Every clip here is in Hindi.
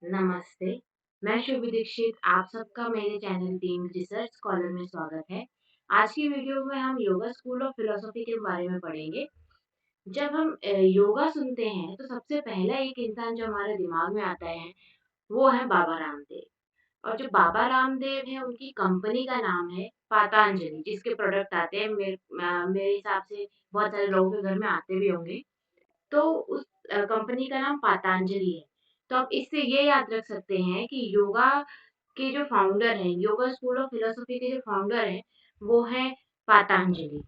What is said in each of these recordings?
नमस्ते, मैं शुभ दीक्षित। आप सबका मेरे चैनल टीम रिसर्च स्कॉलर में स्वागत है। आज की वीडियो में हम योगा स्कूल ऑफ फिलोसॉफी के बारे में पढ़ेंगे। जब हम योगा सुनते हैं तो सबसे पहला एक इंसान जो हमारे दिमाग में आता है वो है बाबा रामदेव। और जो बाबा रामदेव है उनकी कंपनी का नाम है पातंजलि, जिसके प्रोडक्ट आते हैं मेरे हिसाब से बहुत सारे लोगों के घर में आते भी होंगे। तो उस कंपनी का नाम पातंजलि है। तो आप इससे ये याद रख सकते हैं कि योगा के जो फाउंडर हैं, योगा स्कूल ऑफ फिलोसॉफी के जो फाउंडर हैं, वो हैं Patanjali.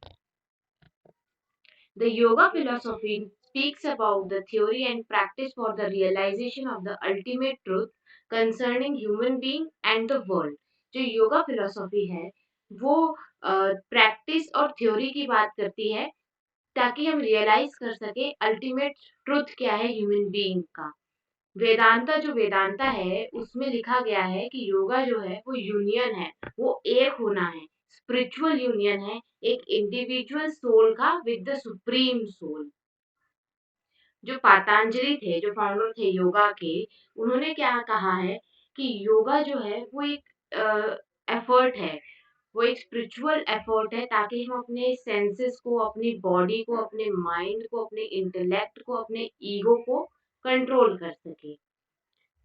The yoga philosophy speaks about the theory and practice for the realization of the ultimate truth concerning human being and the world. जो योगा फिलोसॉफी है वो प्रैक्टिस और थ्योरी की बात करती है ताकि हम रियलाइज कर सके अल्टीमेट ट्रुथ क्या है ह्यूमन बीइंग का। वेदांता जो वेदांता है उसमें लिखा गया है कि योगा जो है वो यूनियन है, वो एक होना है, स्पिरिचुअल यूनियन है एक इंडिविजुअल सोल का विद द सुप्रीम सोल। जो पातंजलि थे, जो फाउंडर थे योगा के, उन्होंने क्या कहा है कि योगा जो है वो एक एफर्ट है, वो एक स्पिरिचुअल एफर्ट है ताकि हम अपने सेंसेस को, अपनी बॉडी को, अपने माइंड को, अपने इंटेलेक्ट को, अपने ईगो को कंट्रोल कर सके।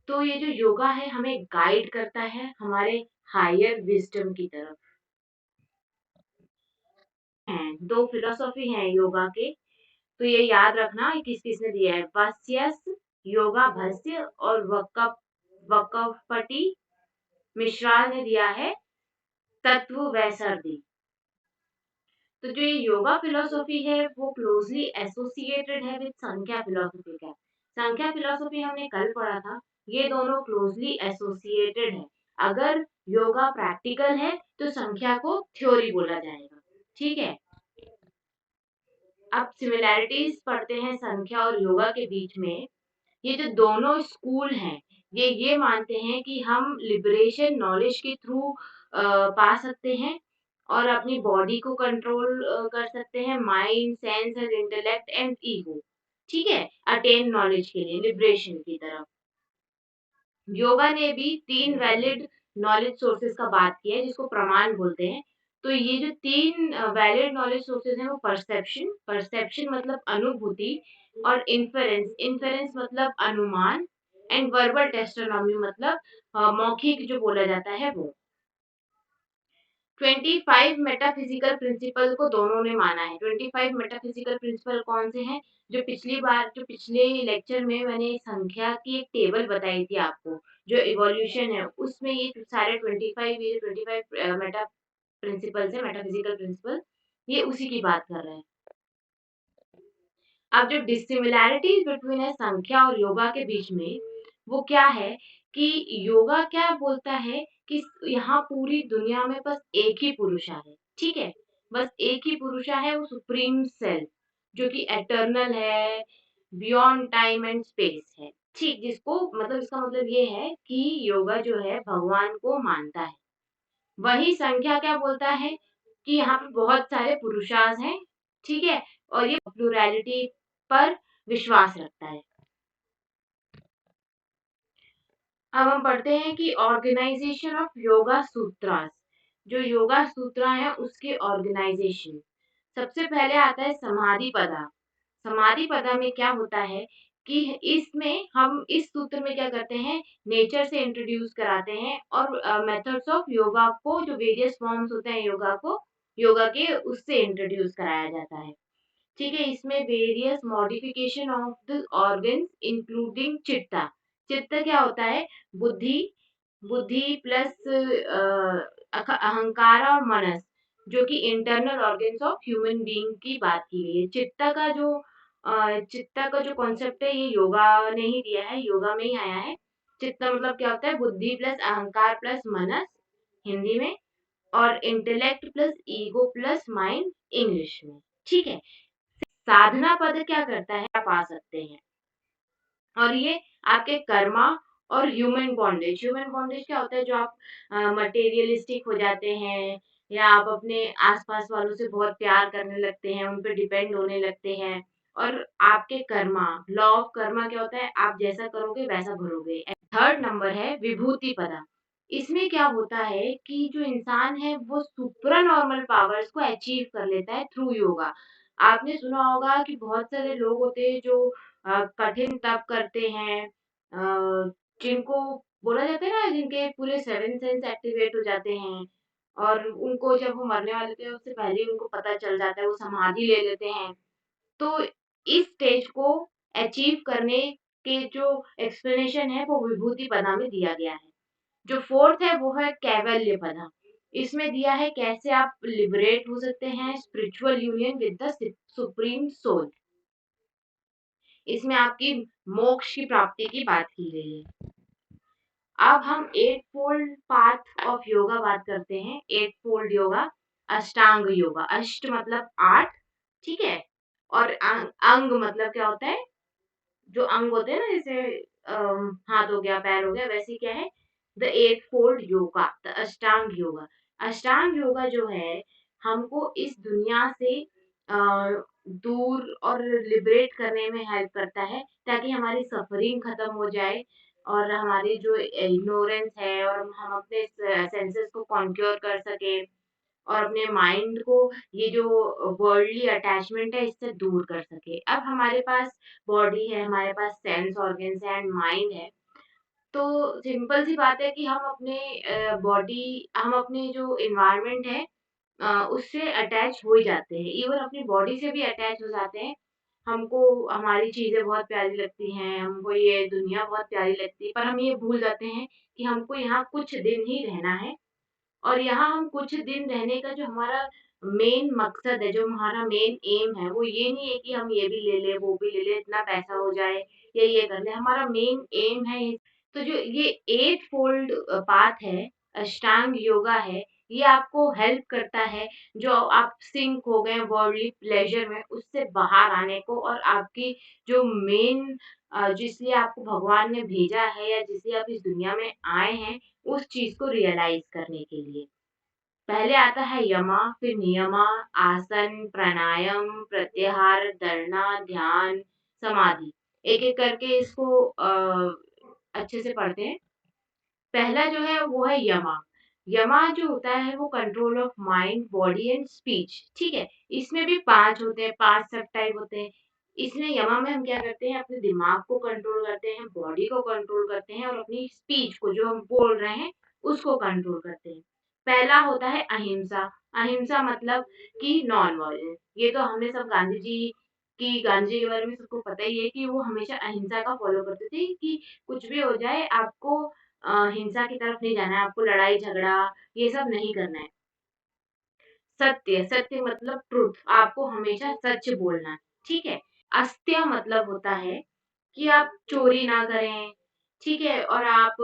तो ये जो योगा है हमें गाइड करता है हमारे हायर विजडम की तरफ। हैं दो फिलोसॉफी हैं योगा के, तो ये याद रखना किस किसने दिया है। वस्यस योगा भस्य और वकफपटी मिश्रा ने दिया है तत्व वैसर्दी। तो जो ये योगा फिलोसॉफी है वो क्लोजली एसोसिएटेड है विद संख्या फिलोसॉफी का। संख्या फिलोसॉफी हमने कल पढ़ा था, ये दोनों क्लोजली एसोसिएटेड है। अगर योगा प्रैक्टिकल है तो संख्या को थ्योरी बोला जाएगा। ठीक है, अब सिमिलैरिटीज पढ़ते हैं संख्या और योगा के बीच में। ये जो दोनों स्कूल हैं ये मानते हैं कि हम लिबरेशन नॉलेज के थ्रू पा सकते हैं और अपनी बॉडी को कंट्रोल कर सकते हैं, mind sense and intellect and ego. ठीक है, अटेन नॉलेज के लिए लिबरेशन की तरफ। योगा ने भी तीन वैलिड नॉलेज सोर्सेज का बात किया है जिसको प्रमाण बोलते हैं। तो ये जो तीन वैलिड नॉलेज सोर्सेज हैं वो परसेप्शन, परसेप्शन मतलब अनुभूति, और इन्फेरेंस, इन्फेरेंस मतलब अनुमान, एंड वर्बल टेस्टोनॉमी मतलब मौखिक जो बोला जाता है वो। 25 मेटाफिजिकल प्रिंसिपल को दोनों ने माना है। 25 मेटाफिजिकल प्रिंसिपल कौन से हैं? जो पिछले लेक्चर में मैंने संख्या की एक टेबल बताई थी आपको, जो इवोल्यूशन है उसमें ये सारे 25 मेटा प्रिंसिपल्स है, मेटाफिजिकल प्रिंसिपल, ये उसी की बात कर रहे हैं। अब जो डिसिमिलैरिटीज बिटवीन है संख्या और योगा के बीच में, वो क्या है कि योगा क्या बोलता है कि यहाँ पूरी दुनिया में बस एक ही पुरुषा है। ठीक है, बस एक ही पुरुषा है, वो सुप्रीम सेल्फ जो कि एटर्नल है, बियॉन्ड टाइम एंड स्पेस है। ठीक, जिसको मतलब इसका मतलब ये है कि योगा जो है भगवान को मानता है। वही संख्या क्या बोलता है कि यहाँ पे बहुत सारे पुरुषार्थ हैं। ठीक है, और ये प्लुरैलिटी पर विश्वास रखता है। अब हम पढ़ते हैं कि ऑर्गेनाइजेशन ऑफ योगा सूत्रास। जो योगा सूत्र है उसके ऑर्गेनाइजेशन, सबसे पहले आता है समाधि पदा। समाधि पदा में क्या होता है कि इसमें हम इस सूत्र में क्या करते हैं, नेचर से इंट्रोड्यूस कराते हैं और मेथड्स ऑफ योगा को, जो वेरियस फॉर्म्स होते हैं योगा को, योगा के उससे इंट्रोड्यूस कराया जाता है। ठीक है, इसमें various modification of the organs including चित्ता। चित्त क्या होता है? बुद्धि, बुद्धि प्लस अहंकार और मनस, जो कि internal organs of human being की बात की गई है। चित्ता का जो कॉन्सेप्ट है ये योगा ने ही दिया है, योगा में ही आया है। चित्त मतलब क्या होता है? बुद्धि प्लस अहंकार प्लस मनस हिंदी में, और intellect plus ego plus mind English में। ठीक है, साधना पद क्या करता है आप पा सकते हैं, और ये आपके कर्मा और ह्यूमन बॉन्डेज। ह्यूमन बॉन्डेज क्या होता है? जो आप मटेरियलिस्टिक हो जाते हैं या आप अपने आसपास वालों से बहुत प्यार करने लगते हैं, उन पे डिपेंड होने लगते हैं, और आपके कर्मा, लॉ ऑफ कर्मा क्या होता है, आप जैसा करोगे वैसा भरोगे। थर्ड नंबर है विभूति पदा। इसमें क्या होता है कि जो इंसान है वो सुप्रा नॉर्मल पावर्स को अचीव कर लेता है थ्रू योगा। आपने सुना होगा कि बहुत सारे लोग होते हैं जो कठिन तप करते हैं, जिनको बोला जाता है ना, जिनके पूरे सेवन सेंस एक्टिवेट हो जाते हैं, और उनको जब वो मरने वाले थे उससे पहले ही उनको पता चल जाता है, वो समाधि ले लेते हैं। तो इस स्टेज को अचीव करने के जो एक्सप्लेनेशन है वो विभूति पदा में दिया गया है। जो फोर्थ है वो है कैवल्य पदा। इसमें दिया है कैसे आप लिबरेट हो सकते हैं, spiritual union with the supreme soul. इसमें आपकी मोक्ष की प्राप्ति की बात की गई है। अब हम eight fold path of yoga बात करते हैं। एट फोल्ड योगा, अष्टांग योगा। अष्ट मतलब 8, ठीक है, और अंग मतलब क्या होता है, जो अंग होते हैं ना, जैसे हाथ हो गया, पैर हो गया, वैसे क्या है, the eight fold yoga, the Ashtanga yoga. अष्टांग योगा जो है हमको इस दुनिया से दूर और लिबरेट करने में हेल्प करता है, ताकि हमारी सफरिंग खत्म हो जाए और हमारी जो इग्नोरेंस है, और हम अपने सेंसेस को कॉन्क्योर कर सके, और अपने माइंड को ये जो वर्ल्डली अटैचमेंट है इससे दूर कर सके। अब हमारे पास बॉडी है, हमारे पास सेंस ऑर्गन्स है एंड माइंड है। तो सिंपल सी बात है कि हम अपने बॉडी, हम अपने जो इन्वायरमेंट है उससे अटैच हो ही जाते हैं, इवन अपनी बॉडी से भी अटैच हो जाते हैं। हमको हमारी चीजें बहुत प्यारी लगती हैं, हमको ये दुनिया बहुत प्यारी लगती है, पर हम ये भूल जाते हैं कि हमको यहाँ कुछ दिन ही रहना है। और यहाँ हम कुछ दिन रहने का जो हमारा मेन मकसद है, जो हमारा मेन एम है, वो ये नहीं है कि हम ये भी ले ले, वो भी ले ले, इतना पैसा हो जाए या ये कर ले। हमारा मेन एम है तो जो ये एट फोल्ड पाथ है, अष्टांग योगा है, ये आपको हेल्प करता है, जो आप सिंक हो गए वर्ल्डली प्लेजर में, उससे बाहर आने को, और आपकी जो मेन जिसलिए आपको भगवान ने भेजा है या जिसलिए आप इस दुनिया में आए हैं, उस चीज को रियलाइज करने के लिए। पहले आता है यमा, फिर नियमा, आसन, प्राणायाम, प्रत्याहार, धारणा, ध्यान, समाधि। एक एक करके इसको अच्छे से पढ़ते हैं। पहला जो है वो है यमा। यमा जो होता है वो control of mind, body and speech, ठीक है। इसमें भी 5 होते हैं, 5 सब टाइप होते हैं। इसमें यमा में हम क्या करते हैं, अपने दिमाग को कंट्रोल करते हैं, बॉडी को कंट्रोल करते हैं, और अपनी स्पीच को, जो हम बोल रहे हैं, उसको कंट्रोल करते हैं। पहला होता है अहिंसा। अहिंसा मतलब कि नॉन वायलेंस। ये तो हमने सब गांधी जी के बारे में सबको पता ही है कि वो हमेशा अहिंसा का फॉलो करते थे, कि कुछ भी हो जाए आपको हिंसा की तरफ नहीं जाना है, आपको लड़ाई झगड़ा ये सब नहीं करना है। सत्य, सत्य मतलब ट्रुथ, आपको हमेशा सच बोलना है, ठीक है। अस्त्य मतलब होता है कि आप चोरी ना करें, ठीक है, और आप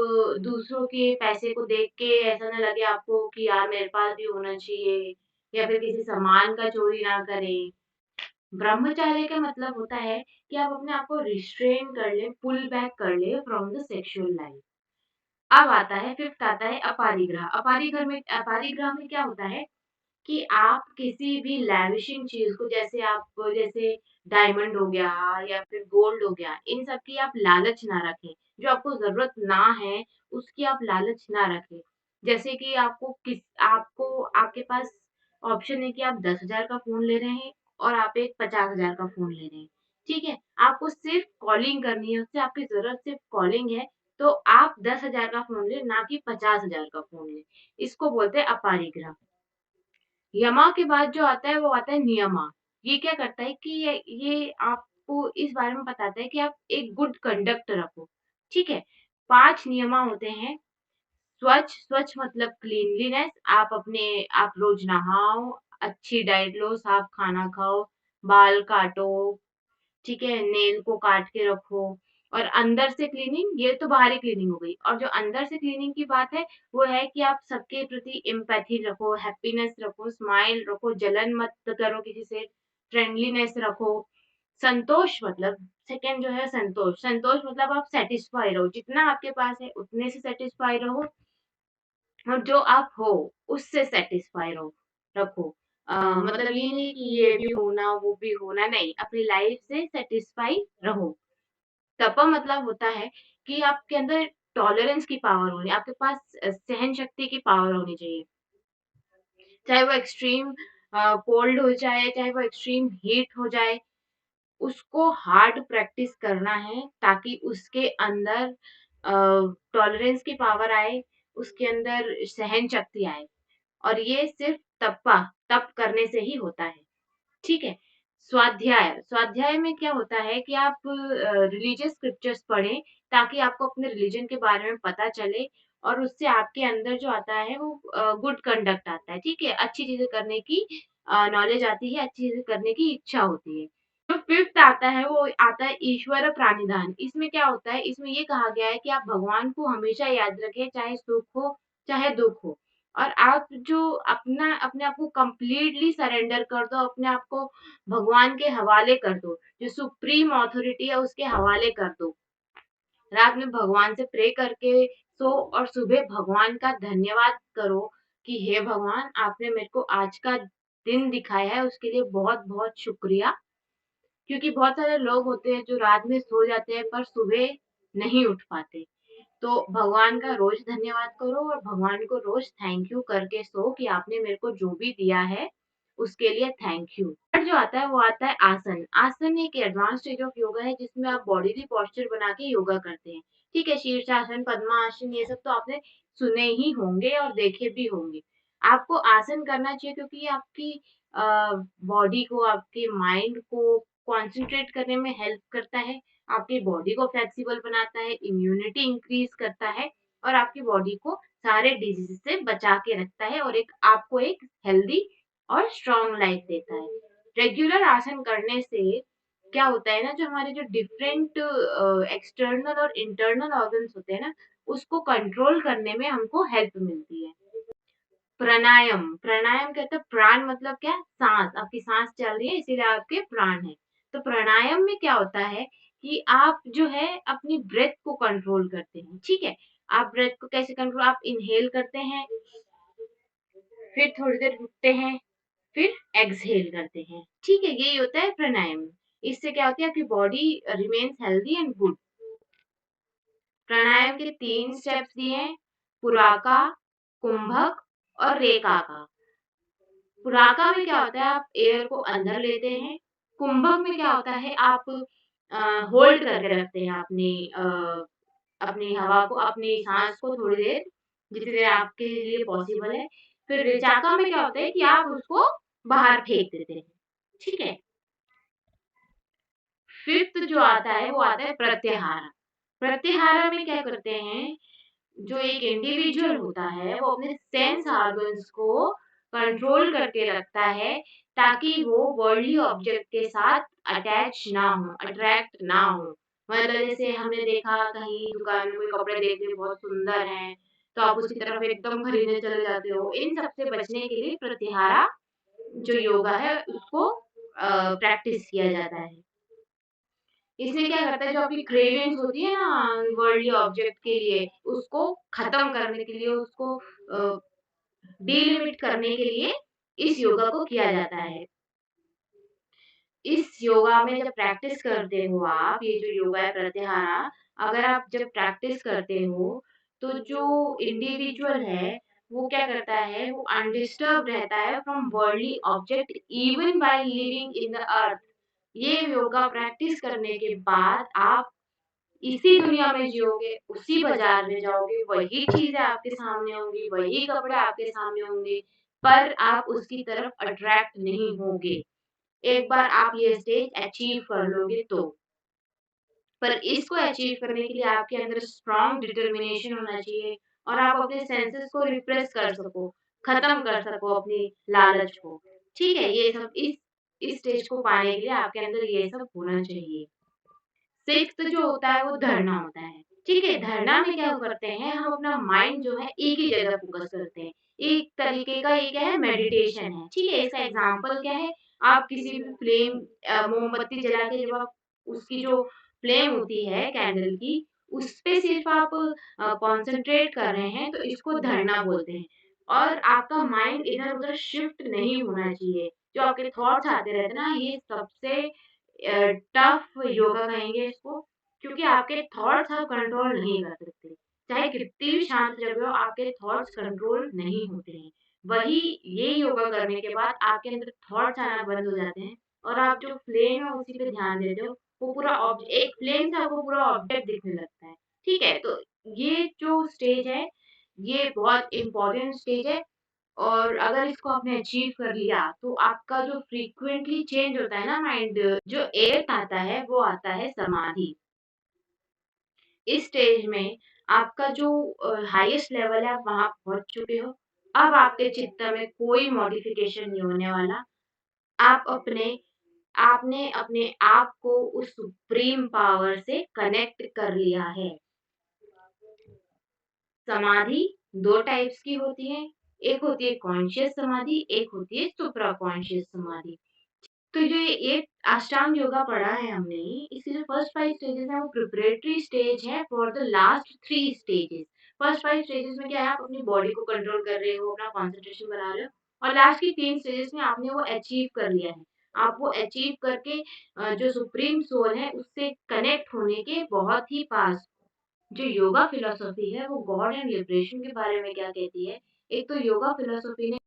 दूसरों के पैसे को देख के ऐसा ना लगे आपको कि यार मेरे पास भी होना चाहिए, या फिर किसी सामान का चोरी ना करें। ब्रह्मचार्य का मतलब होता है कि आप अपने आप को रिस्ट्रेन कर ले, पुल बैक कर ले फ्रॉम द सेक्सुअल लाइफ। अब आता है, फिफ्थ आता है अपारिग्रह। अपारिग्रह में क्या होता है कि आप किसी भी लैविशिंग चीज को, जैसे डायमंड हो गया या फिर गोल्ड हो गया, इन सब की आप लालच ना रखें। जो आपको जरूरत ना है उसकी आप लालच ना रखें। जैसे कि आपको आपके पास ऑप्शन है कि आप 10,000 का फोन ले रहे हैं और आप एक 50,000 का फोन ले रहे हैं, ठीक है। आपको सिर्फ कॉलिंग करनी है, उससे आपकी जरूरत सिर्फ कॉलिंग है, तो आप 10,000 का फोन ले, ना कि 50,000 का फोन ले। इसको बोलते हैं अपारिग्रह। यमा के बाद जो आता है वो आता है नियमा। ये क्या करता है कि ये आपको इस बारे में बताता है कि आप एक गुड कंडक्ट रखो, ठीक है। 5 नियमा होते हैं। स्वच्छ, स्वच्छ मतलब क्लीनलीनेस, आप रोज नहाओ, अच्छी डाइट लो, साफ खाना खाओ, बाल काटो, ठीक है, नेल को काट के रखो। और अंदर से क्लीनिंग, ये तो बाहरी क्लीनिंग हो गई, और जो अंदर से क्लीनिंग की बात है वो है कि आप सबके प्रति एम्पैथी रखो, हैप्पीनेस रखो, स्माइल रखो, जलन मत करो किसी से, फ्रेंडलीनेस रखो। संतोष मतलब, सेकंड जो है संतोष। संतोष मतलब आप सेटिस्फाई रहो, जितना आपके पास है उतने से सेटिस्फाई रहो, और जो आप हो उससे सेटिस्फाई रहो, रखो। मतलब ये नहीं कि ये भी होना, वो भी होना, नहीं, अपनी लाइफ से सैटिस्फाई रहो। तपा मतलब होता है कि आपके अंदर टॉलरेंस की पावर होनी, आपके पास सहन शक्ति की पावर होनी चाहिए। चाहे वो एक्सट्रीम कोल्ड हो जाए, चाहे वो एक्सट्रीम हीट हो जाए, उसको हार्ड प्रैक्टिस करना है ताकि उसके अंदर टॉलरेंस की पावर आए, उसके अंदर सहन शक्ति आए। और ये सिर्फ तप करने से ही होता है। ठीक है। स्वाध्याय स्वाध्याय में क्या होता है कि आप रिलीजियस स्क्रिप्चर्स पढ़ें ताकि आपको अपने रिलीजन के बारे में पता चले और उससे आपके अंदर जो आता है वो गुड कंडक्ट आता है। ठीक है, अच्छी चीजें करने की नॉलेज आती है, अच्छी चीजें करने की इच्छा होती है। जो फिफ्थ आता है वो आता है ईश्वर प्राणिधान। इसमें क्या होता है, इसमें ये कहा गया है कि आप भगवान को हमेशा याद रखें, चाहे सुख हो चाहे दुख हो। और आप जो अपने आप को कंप्लीटली सरेंडर कर दो, अपने आप को भगवान के हवाले कर दो, जो सुप्रीम ऑथोरिटी है उसके हवाले कर दो। रात में भगवान से प्रे करके सो और सुबह भगवान का धन्यवाद करो कि हे भगवान, आपने मेरे को आज का दिन दिखाया है, उसके लिए बहुत बहुत शुक्रिया। क्योंकि बहुत सारे लोग होते हैं जो रात में सो जाते हैं पर सुबह नहीं उठ पाते। तो भगवान का रोज धन्यवाद करो और भगवान को रोज थैंक यू करके सो कि आपने मेरे को जो भी दिया है उसके लिए थैंक यू। और जो आता है वो आता है आसन। आसन एक एडवांस स्टेज ऑफ योगा है जिसमें आप बॉडी पोस्चर बना के योगा करते हैं। ठीक है, शीर्षासन, पद्मासन, ये सब तो आपने सुने ही होंगे और देखे भी होंगे। आपको आसन करना चाहिए क्योंकि ये आपकी बॉडी को, आपके माइंड को कंसंट्रेट करने में हेल्प करता है, आपकी बॉडी को फ्लेक्सिबल बनाता है, इम्यूनिटी इंक्रीज करता है और आपकी बॉडी को सारे डिजीज से बचा के रखता है और आपको एक हेल्दी और स्ट्रॉन्ग लाइफ देता है। रेगुलर आसन करने से क्या होता है ना, जो हमारे जो डिफरेंट एक्सटर्नल और इंटरनल ऑर्गन्स होते हैं ना, उसको कंट्रोल करने में हमको हेल्प मिलती है। प्राणायाम प्राणायाम कहते हैं, प्राण मतलब क्या, सांस, आपकी सांस चल रही है इसीलिए आपके प्राण है। तो प्राणायाम में क्या होता है कि आप जो है अपनी ब्रेथ को कंट्रोल करते हैं। ठीक है, आप ब्रेथ को कैसे कंट्रोल, आप इनहेल करते हैं, फिर थोड़ी देर रुकते हैं, फिर एक्सहेल करते हैं। ठीक है, यही होता है प्राणायाम। इससे क्या होता है, आपकी body remains healthy and good. Pranayama के 3 स्टेप्स दिए हैं, पुराका, कुंभक और रेखा का। पुराका में क्या होता है, आप एयर को अंदर लेते हैं। कुंभक में क्या होता है, आप होल्ड करके रखते हैं अपनी हवा को, अपनी सांस को थोड़ी देर, जितनी देर आपके लिए पॉसिबल है। फिर रिचाका में क्या होता है कि आप उसको बाहर फेंक देते हैं। ठीक है। फिफ्थ जो आता है वो आता है प्रत्याहार। प्रत्याहार में क्या करते हैं, जो एक इंडिविजुअल होता है वो अपने सेंस ऑर्गन्स को कंट्रोल करके रखता है ताकि वो वर्ल्डली ऑब्जेक्ट के साथ अटैच ना हो, अट्रैक्ट ना हो। मतलब जैसे हमने देखा कहीं दुकान में कोई कपड़े देख लिए बहुत सुंदर हैं, तो आप उसकी तरफ एकदम खरीदने चले जाते हो। इन सब से बचने के लिए प्रत्याहारा जो योगा है उसको प्रैक्टिस किया जाता है। इसमें क्या करता है, जो आपकी क्रेविंग्स होती है ना वर्ल्डली ऑब्जेक्ट के लिए, उसको खत्म करने के लिए, उसको डिलिमिट करने के लिए इस योगा को किया जाता है। इस योगा में जब प्रैक्टिस करते हो आप, ये जो योगा है प्रत्याहारा, अगर आप जब प्रैक्टिस करते हो तो जो इंडिविजुअल है वो क्या करता है, वो अनडिस्टर्ब रहता है from worldly object even by living in the earth. ये योगा प्रैक्टिस करने के बाद आप इसी दुनिया में जियोगे, उसी बाजार में जाओगे, वही चीजें आपके सामने होंगी, वही कपड़े आपके सामने होंगे, पर आप उसकी तरफ अट्रैक्ट नहीं होगे। एक बार आप ये स्टेज अचीव कर लोगे तो। पर इसको अचीव करने के लिए आपके अंदर स्ट्रॉन्ग डिटर्मिनेशन होना चाहिए और आप अपने सेंसेस को रिप्रेस कर सको, खत्म कर सको अपनी लालच को। ठीक है, ये सब इस स्टेज को पाने के लिए आपके अंदर ये सब होना चाहिए। सिक्स्थ जो होता है वो धरना होता है। ठीक है, धरना में क्या करते हैं, हम अपना माइंड जो है एक ही जगह फोकस करते हैं। एक तरीके का ये क्या है, मेडिटेशन है। ठीक है, इसका एग्जांपल क्या है, आप किसी भी फ्लेम, मोमबत्ती जला के जब आप उसकी जो फ्लेम होती है कैंडल की, उस पे सिर्फ आप कंसंट्रेट कर रहे हैं तो इसको धरना बोलते हैं। और आपका माइंड इधर-उधर शिफ्ट नहीं होना चाहिए। जो आपके थॉट्स आते रहते हैं ना, ये सबसे टफ योगा कहेंगे इसको, क्योंकि आपके थॉट्स आप कंट्रोल नहीं कर सकते। चाहे कितनी भी शांत जगह हो, आपके थॉट्स कंट्रोल नहीं होते हैं। वही ये योगा करने के बाद आपके अंदर थॉट्स आना बंद हो जाते हैं और आप जो फ्लेम है उसी पे ध्यान देते हो, वो पूरा एक फ्लेम से आपको पूरा ऑब्जेक्ट दिखने लगता है। ठीक है? तो ये जो स्टेज है, ये बहुत इम्पोर्टेंट स्टेज है और अगर इसको आपने अचीव कर लिया, तो आपका जो फ्रीक्वेंटली चेंज होता है ना माइंड, जो 8th आता है, वो आता है समाधि। इस स्टेज में आपका जो हाईएस्ट लेवल है, आप वहाँ पहुँच चुके हो। अब आपके चित्त में कोई मॉडिफिकेशन नहीं होने वाला। आप अपने आपने अपने आप को उस सुप्रीम पावर से कनेक्ट कर लिया है। समाधि 2 टाइप्स की होती है, एक होती है कॉन्शियस समाधि, एक होती है सुप्रा कॉन्शियस समाधि। तो जो ये अष्टांग योगा पढ़ा है हमने, इसके जो फर्स्ट 5 स्टेजेस हैं वो प्रिपरेटरी स्टेज है for the last 3 stages. First 5 stages में क्या है, आप अपनी बॉडी को कंट्रोल कर रहे हो, अपना कंसंट्रेशन बना रहे हो और लास्ट की 3 स्टेजेस में आपने वो अचीव कर लिया है। आप वो अचीव करके जो सुप्रीम सोल है उससे कनेक्ट होने के बहुत ही पास। जो योगा फिलॉसफी है वो गॉड एंड लिबरेशन के बारे में क्या कहती है? एक तो योगा फिलॉसफी ने